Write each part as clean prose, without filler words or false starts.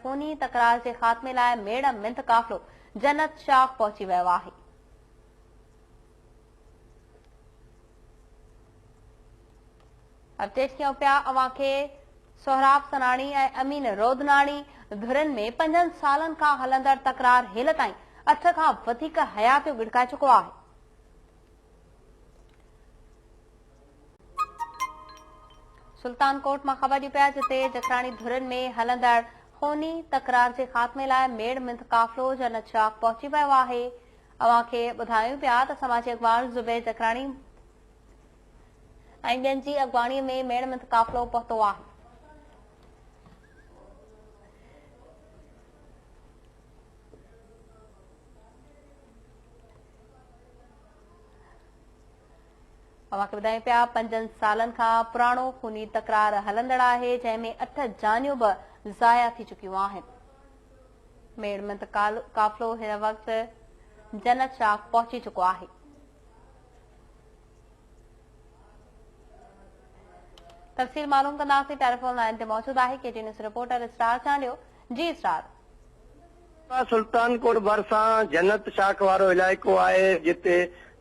खूनी तकरार जे ख़ात्मे लाइ मेड़ मिंथ काफ़िलो जन्नत शाह पहुची वियो आहे। अपडेट कयूं पिया अवां खे सोहराब सनाणी ऐं अमीन रोदनाणी धुरनि में 5 सालनि खां हलंदड़ तकरार हेल ताईं 8 खां वधीक हयातियूं गिड़काए चुको आहे। सुल्तानकोट मां ख़बर ॾी पिया जिते जखराणी धुरनि में हलंदड़ खूनी तकरार जे ख़ात्मे लाइ मेड़ मिंथ काफ़िलो जन्नत शाह पहुची वियो आहे। अवां खे ॿुधायूं पिया त समाजी अख़बार ज़ुबैर जखराणी ऐं ॿियनि जी अॻवाणीअ में मेड़ मिंथ काफ़िलो पहुतो आहे। अवां खे ॿुधायूं पिया 5 सालनि खां पुराणो खूनी तकरार हलंदड़ आहे जंहिंमें 8 जानियूं बि ज़ाया थी चुकियूं आहिनि। मेड़ मिंथ काफ़िलो हिन वक़्तु जन्नत शाह पहुची चुको आहे। तफ़सील मालूम कंदासीं। टेलीफोन लाइन ते मौजूद आहे केटी न्यूज़ रिपोर्टर स्टार चांडियो। जी स्टार। सुल्तानकोट भरिसां जन्नत शाख वारो इलाइक़ो आहे जिते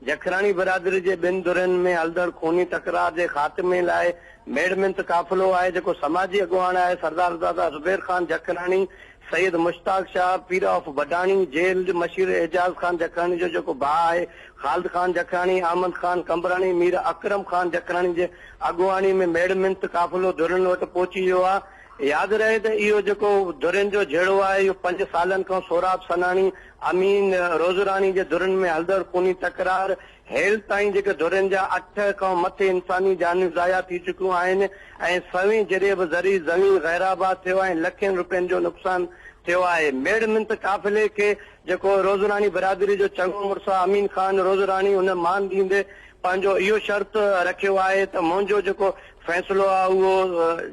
जखराणी बिरादरी जे 2 धुरनि में हलंदड़ खूनी तकरार जे ख़ात्मे लाइ मेड़ मिंथ काफ़िलो आहे जेको समाजी अॻवान आहे सरदार दादा ज़ुबैर ख़ान जखराणी, सैयद मुश्ताक शाह, पीर ऑफ बडाणी, जेल मशीर एजाज ख़ान जखराणी जो जेको भाउ आहे ख़ालिद ख़ान जखराणी, अहमद ख़ान कंबराणी, मीर अकरम ख़ान जखराणी जे अॻवानी में मेड़ मिंथ काफ़िलो धुरनि वटि पहुची वियो आहे। यादि रहे त इहो जेको धुरनि जो झेड़ो आहे इहो 5 सालनि खां सोहराब सनाणी, अमीन रोज़राणी जे धुरनि में हलंदड़ खूनी तकरार हेल ताईं जेके धुरनि जा 8 खां मथे इंसानी जानियूं ज़ाया थी चुकियूं आहिनि ऐं सवी जरिए बि ज़री ज़मीन गैराबाद थियो आहे ऐं लखनि रुपयनि जो नुक़सानु थियो आहे। मेड़ मिंथ काफ़िले खे जेको रोज़राणी बिरादरी जो चङो मुड़ुसु अमीन ख़ान रोज़राणी हुन मान ॾींदे पंहिंजो इहो शर्त रखियो आहे त मुंहिंजो जेको फ़ैसिलो आहे उहो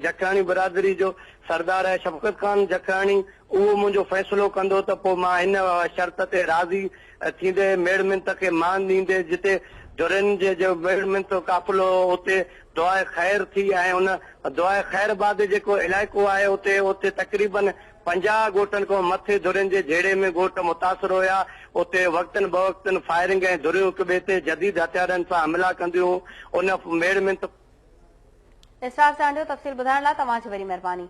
जखराणी बिरादरी जो सरदार आहे शफ़क़त ख़ान जखराणी उहो मुंहिंजो फ़ैसिलो कंदो त पोइ मां हिन शर्त ते राज़ी थींदे मेड़ मिंथ खे मान ॾींदे जिते धुरनि जे जो मेड़ मिंथ काफ़िलो उते दुआए ख़ैर थी ऐं उन दुआए ख़ैरबाद जेको इलाइक़ो आहे उते तक़रीबन 50 ॻोठनि खां मथे धुरनि जे झेड़े में ॻोठ मुतासिर हुया। उते वक़्तनि बवक़्तनि फायरिंग ऐं धुरियूं हिक ॿिए ते जदीद हथियारनि सां हमला कंदियूं। उन मेड़ मिंथ स्टार चांडियो तफ़सील ॿुधाइण लाइ तव्हांजी वॾी महिरबानी।